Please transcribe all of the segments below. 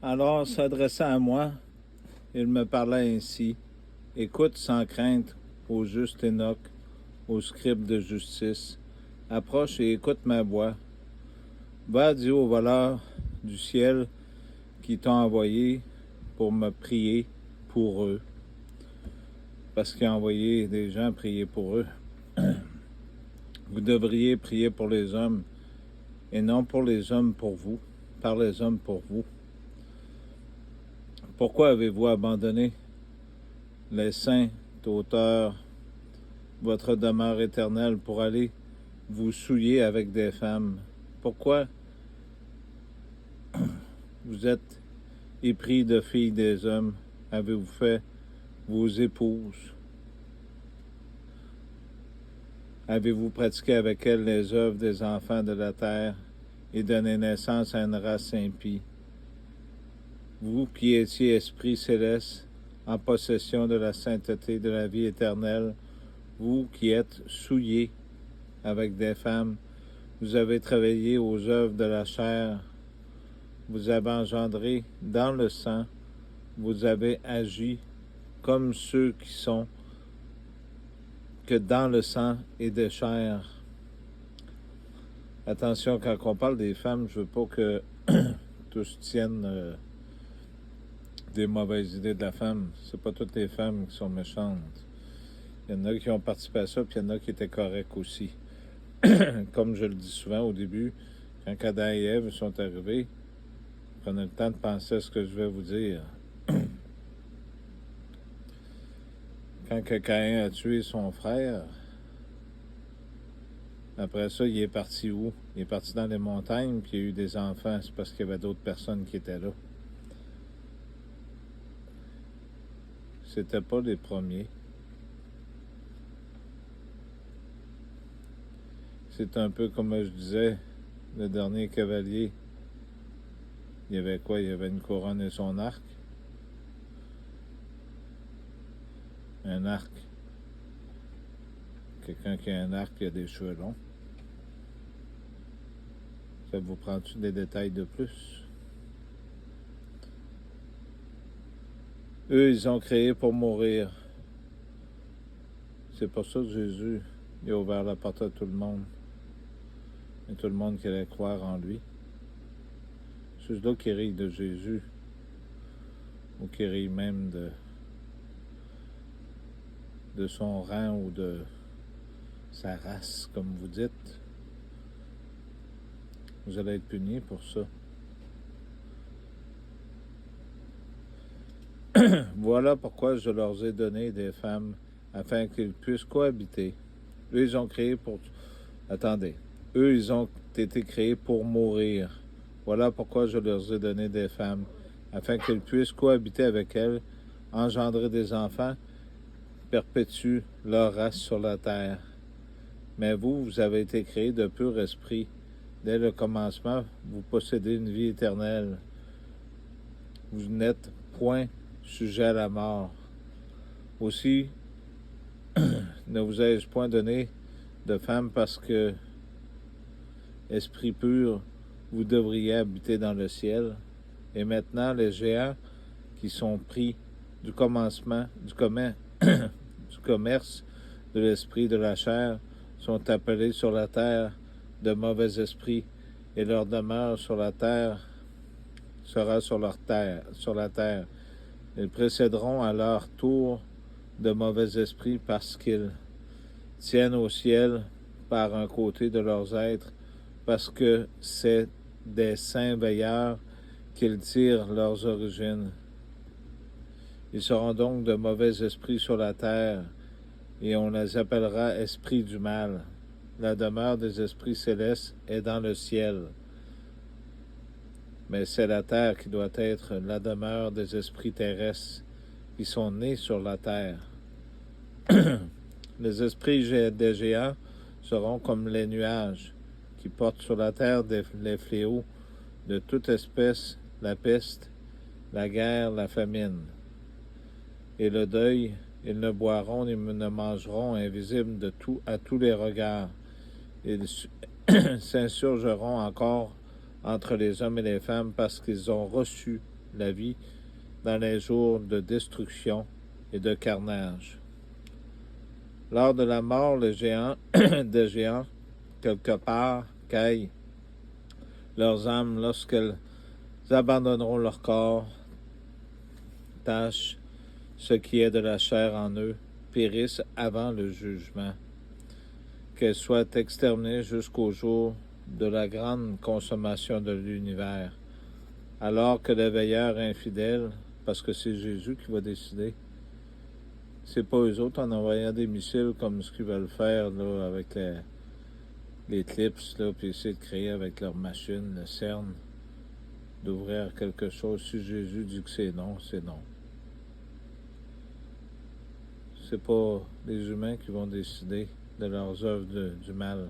Alors, s'adressant à moi, il me parla ainsi. Écoute sans crainte, ô juste Enoch, au scribe de justice. Approche et écoute ma voix. Va dire aux voleurs du ciel qui t'ont envoyé pour me prier pour eux. Parce qu'il a envoyé des gens prier pour eux. Vous devriez prier pour les hommes et non pour les hommes pour vous, par les hommes pour vous. Pourquoi avez-vous abandonné les saints auteurs, votre demeure éternelle, pour aller vous souiller avec des femmes? Pourquoi vous êtes épris de filles des hommes? Avez-vous fait vos épouses? Avez-vous pratiqué avec elles les œuvres des enfants de la terre et donné naissance à une race impie? Vous qui étiez esprit céleste, en possession de la sainteté de la vie éternelle, vous qui êtes souillés avec des femmes, vous avez travaillé aux œuvres de la chair, vous avez engendré dans le sang, vous avez agi comme ceux qui sont que dans le sang et de chair. Attention, quand on parle des femmes, je veux pas que tous tiennent des mauvaises idées de la femme. C'est pas toutes les femmes qui sont méchantes. Il y en a qui ont participé à ça, puis il y en a qui étaient corrects aussi. Comme je le dis souvent au début, quand Adam et Ève sont arrivés, prenez le temps de penser à ce que je vais vous dire. Quand Caïn a tué son frère, après ça, il est parti où? Il est parti dans les montagnes, puis il y a eu des enfants. C'est parce qu'il y avait d'autres personnes qui étaient là. C'était pas les premiers. C'est un peu comme je disais, le dernier cavalier. Il y avait quoi? Il y avait une couronne et son arc. Un arc. Quelqu'un qui a un arc, qui a des cheveux longs. Ça vous prend-tu des détails de plus? Eux, ils ont créé pour mourir. C'est pour ça que Jésus il a ouvert la porte à tout le monde. Et tout le monde qui allait croire en lui. Ceux-là qui rient de Jésus, ou qui rient même de son rang ou de sa race, comme vous dites, vous allez être punis pour ça. Voilà pourquoi je leur ai donné des femmes, afin qu'ils puissent cohabiter. Eux, ils ont créé pour... Attendez. Eux, ils ont été créés pour mourir. Voilà pourquoi je leur ai donné des femmes, afin qu'ils puissent cohabiter avec elles, engendrer des enfants, perpétuent leur race sur la terre. Mais vous avez été créés de pur esprit. Dès le commencement, vous possédez une vie éternelle. Vous n'êtes point sujet à la mort. Aussi, ne vous ai-je point donné de femme parce que, esprit pur, vous devriez habiter dans le ciel. Et maintenant, les géants qui sont pris du commencement, du commerce de l'esprit de la chair, sont appelés sur la terre de mauvais esprits, et leur demeure sur la terre sera sur la terre. Ils précéderont à leur tour de mauvais esprits parce qu'ils tiennent au ciel par un côté de leurs êtres, parce que c'est des saints veilleurs qu'ils tirent leurs origines. Ils seront donc de mauvais esprits sur la terre, et on les appellera esprits du mal. La demeure des esprits célestes est dans le ciel. Mais c'est la terre qui doit être la demeure des esprits terrestres qui sont nés sur la terre. Les esprits des géants seront comme les nuages qui portent sur la terre les fléaux de toute espèce, la peste, la guerre, la famine et le deuil. Ils ne boiront ni ne mangeront, invisibles à tous les regards. Ils s'insurgeront encore entre les hommes et les femmes parce qu'ils ont reçu la vie dans les jours de destruction et de carnage. Lors de la mort, les géants, des géants, quelque part, caillent leurs âmes lorsqu'elles abandonneront leur corps, tâchent ce qui est de la chair en eux, périssent avant le jugement, qu'elles soient exterminées jusqu'au jour de la grande consommation de l'univers, alors que les veilleurs infidèles, parce que c'est Jésus qui va décider, c'est pas eux autres en envoyant des missiles comme ce qu'ils veulent faire là, avec les clips, là, puis essayer de créer avec leur machine, le CERN, d'ouvrir quelque chose. Si Jésus dit que c'est non, c'est non. C'est pas les humains qui vont décider de leurs œuvres du mal.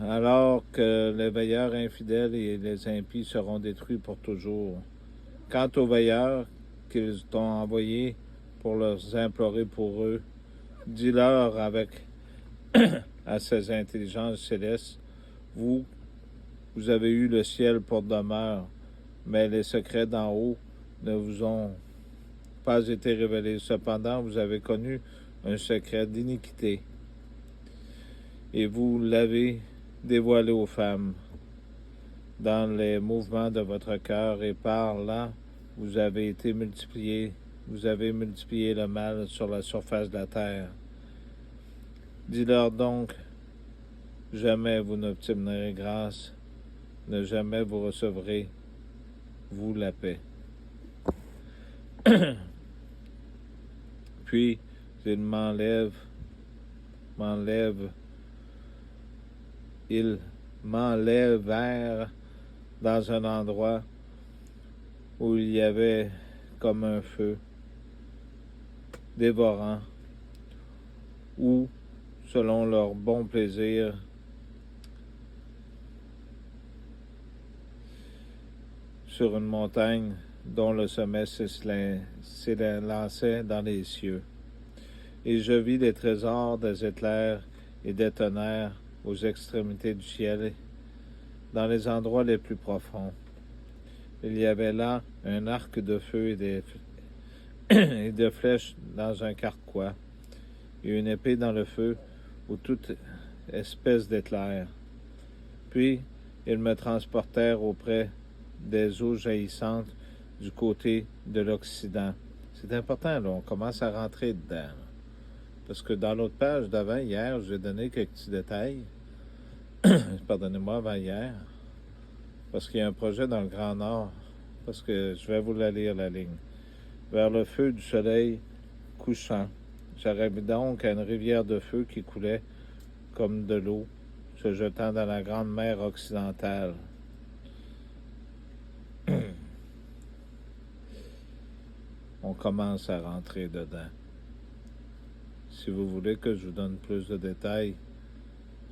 Alors que les veilleurs infidèles et les impies seront détruits pour toujours. Quant aux veilleurs qu'ils t'ont envoyés pour leur implorer pour eux, dis-leur avec à ces intelligences célestes, vous avez eu le ciel pour demeure, mais les secrets d'en haut ne vous ont pas été révélés. Cependant, vous avez connu un secret d'iniquité, et vous l'avez dévoilé aux femmes dans les mouvements de votre cœur, et par là, vous avez multiplié le mal sur la surface de la terre. Dis-leur donc, jamais vous n'obtiendrez grâce, ne jamais vous recevrez, vous, la paix. Puis, ils m'enlèvent dans un endroit où il y avait comme un feu dévorant, où, selon leur bon plaisir, sur une montagne dont le sommet s'élançait dans les cieux. Et je vis les trésors des éclairs et des tonnerres aux extrémités du ciel, dans les endroits les plus profonds. Il y avait là un arc de feu et de flèches dans un carquois, et une épée dans le feu, ou toute espèce d'éclair. Puis ils me transportèrent auprès des eaux jaillissantes du côté de l'Occident. C'est important, là, on commence à rentrer dedans. Parce que dans l'autre page d'avant, hier, j'ai donné quelques petits détails. Pardonnez-moi, avant hier. Parce qu'il y a un projet dans le Grand Nord. Parce que je vais vous la lire, la ligne. Vers le feu du soleil couchant. J'arrive donc à une rivière de feu qui coulait comme de l'eau, se jetant dans la grande mer occidentale. On commence à rentrer dedans. Si vous voulez que je vous donne plus de détails,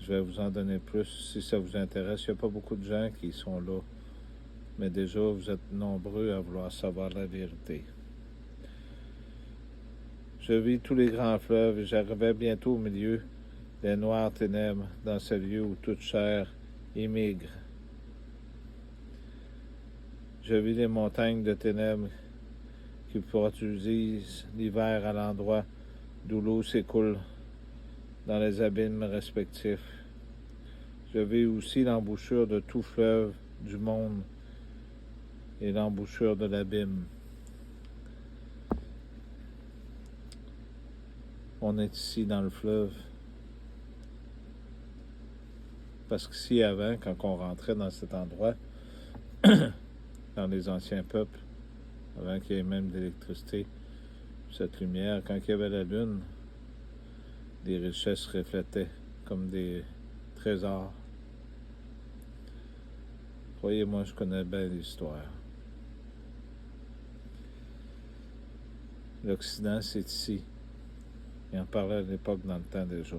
je vais vous en donner plus si ça vous intéresse. Il n'y a pas beaucoup de gens qui sont là, mais déjà vous êtes nombreux à vouloir savoir la vérité. Je vis tous les grands fleuves et j'arrivais bientôt au milieu des noires ténèbres dans ce lieu où toute chair émigre. Je vis les montagnes de ténèbres qui produisent l'hiver à l'endroit d'où l'eau s'écoule dans les abîmes respectifs. Je vis aussi l'embouchure de tout fleuve du monde et l'embouchure de l'abîme. On est ici dans le fleuve. Parce qu'ici, avant, quand on rentrait dans cet endroit, dans les anciens peuples, avant qu'il y ait même d'électricité, cette lumière, quand il y avait la lune, des richesses reflétaient comme des trésors. Croyez-moi, je connais bien l'histoire. L'Occident, c'est ici. Il en parlait à l'époque, dans le temps déjà.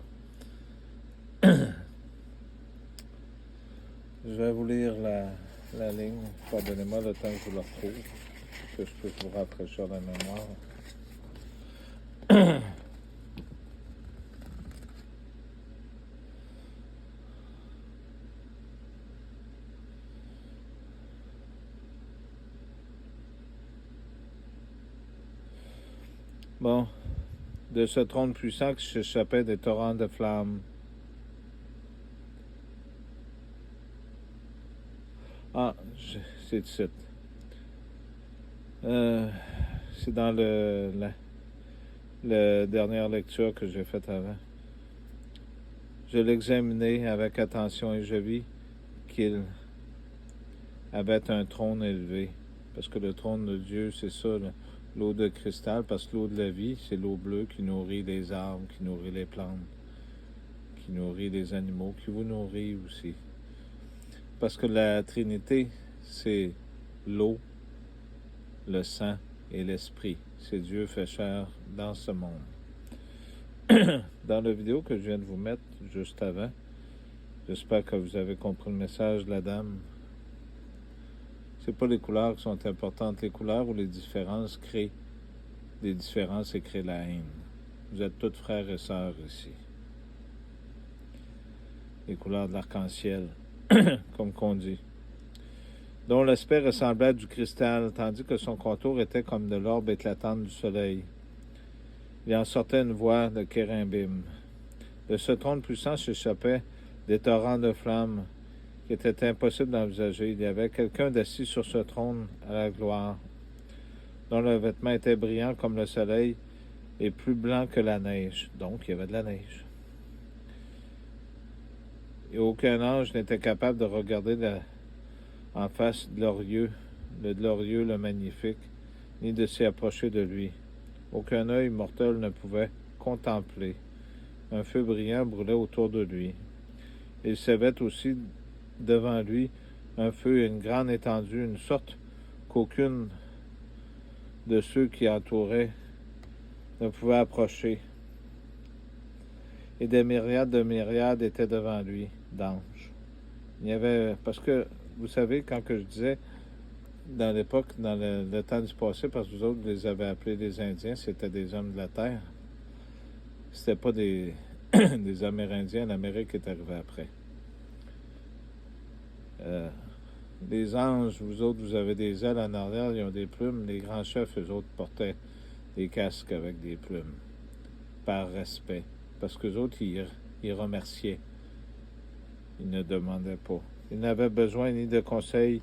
Je vais vous lire la ligne. Pardonnez-moi le temps que je vous la retrouve, que je peux vous rafraîchir la mémoire. Bon, de ce trône puissant qui s'échappait des torrents de flammes. Ah, c'est ici. C'est dans la dernière lecture que j'ai faite avant. Je l'examinai avec attention et je vis qu'il avait un trône élevé. Parce que le trône de Dieu, c'est ça, l'eau de cristal, parce que l'eau de la vie, c'est l'eau bleue qui nourrit les arbres, qui nourrit les plantes, qui nourrit les animaux, qui vous nourrit aussi. Parce que la Trinité, c'est l'eau, le sang et l'esprit. C'est Dieu fait chair dans ce monde. Dans la vidéo que je viens de vous mettre juste avant, j'espère que vous avez compris le message de la dame. C'est pas les couleurs qui sont importantes. Les couleurs ou les différences créent des différences et créent la haine. Vous êtes tous frères et sœurs ici. Les couleurs de l'arc-en-ciel, comme qu'on dit, dont l'aspect ressemblait à du cristal, tandis que son contour était comme de l'orbe éclatante du soleil. Il en sortait une voix de kérumbim. De ce trône puissant s'échappaient des torrents de flammes qui étaient impossibles d'envisager. Il y avait quelqu'un d'assis sur ce trône à la gloire, dont le vêtement était brillant comme le soleil et plus blanc que la neige. Donc, il y avait de la neige. Et aucun ange n'était capable de regarder en face glorieux, le magnifique, ni de s'y approcher de lui. Aucun œil mortel ne pouvait contempler. Un feu brillant brûlait autour de lui. Il s'élevait aussi devant lui un feu et une grande étendue, une sorte qu'aucune de ceux qui entouraient ne pouvait approcher. Et des myriades de myriades étaient devant lui, d'anges. Il y avait, parce que, vous savez, quand que je disais, dans l'époque, dans le temps du passé, parce que vous autres, vous les avez appelés les Indiens, c'était des hommes de la terre. C'était pas des Amérindiens. L'Amérique est arrivée après. Les anges, vous autres, vous avez des ailes en arrière, ils ont des plumes. Les grands chefs, eux autres, portaient des casques avec des plumes, par respect. Parce qu'eux autres, ils remerciaient. Ils ne demandaient pas. Ils n'avaient besoin ni de conseils,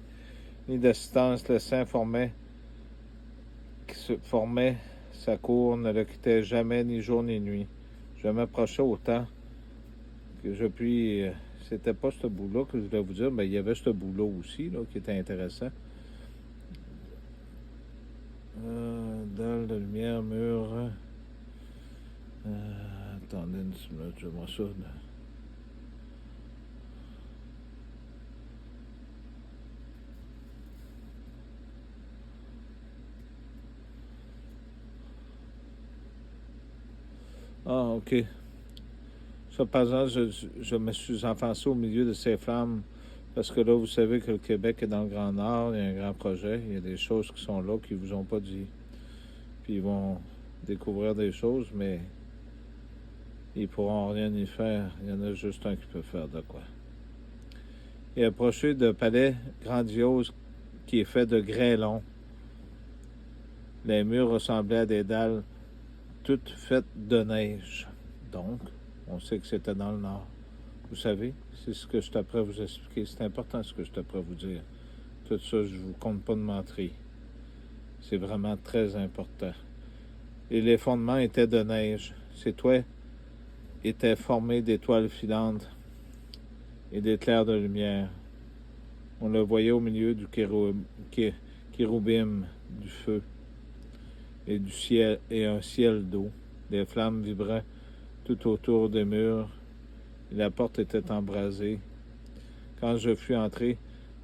ni d'assistance. Le saint qui se formait sa cour ne le quittait jamais, ni jour ni nuit. Je m'approchais autant que je puis... c'était pas ce bout-là que je voulais vous dire, mais il y avait ce bout-là aussi, là, qui était intéressant. Dalle de lumière, mur... attendez une minute, je vois ça. Ah, OK. Ça, par exemple, je me suis enfoncé au milieu de ces flammes parce que là, vous savez que le Québec est dans le Grand Nord, il y a un grand projet, il y a des choses qui sont là qui ne vous ont pas dit. Puis ils vont découvrir des choses, mais ils ne pourront rien y faire. Il y en a juste un qui peut faire de quoi. Et approché de palais grandiose qui est fait de grêlons. Les murs ressemblaient à des dalles toutes faites de neige. Donc, on sait que c'était dans le nord. Vous savez, c'est ce que je suis prêt à vous expliquer. C'est important ce que je suis prêt à vous dire. Tout ça, je ne vous compte pas de mentir. C'est vraiment très important. Et les fondements étaient de neige. Ces toits étaient formés d'étoiles filantes et d'éclairs de lumière. On le voyait au milieu du chérubim, du feu et du ciel et un ciel d'eau. Des flammes vibraient tout autour des murs et la porte était embrasée. Quand je fus entré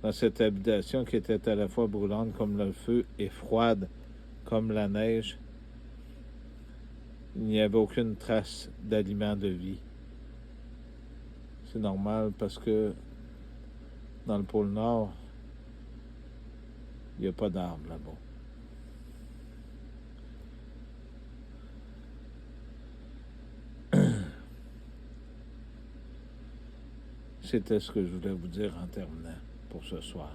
dans cette habitation qui était à la fois brûlante comme le feu et froide comme la neige, il n'y avait aucune trace d'aliment de vie. C'est normal parce que dans le pôle Nord, il n'y a pas d'arbres là-bas. C'était ce que je voulais vous dire en terminant pour ce soir.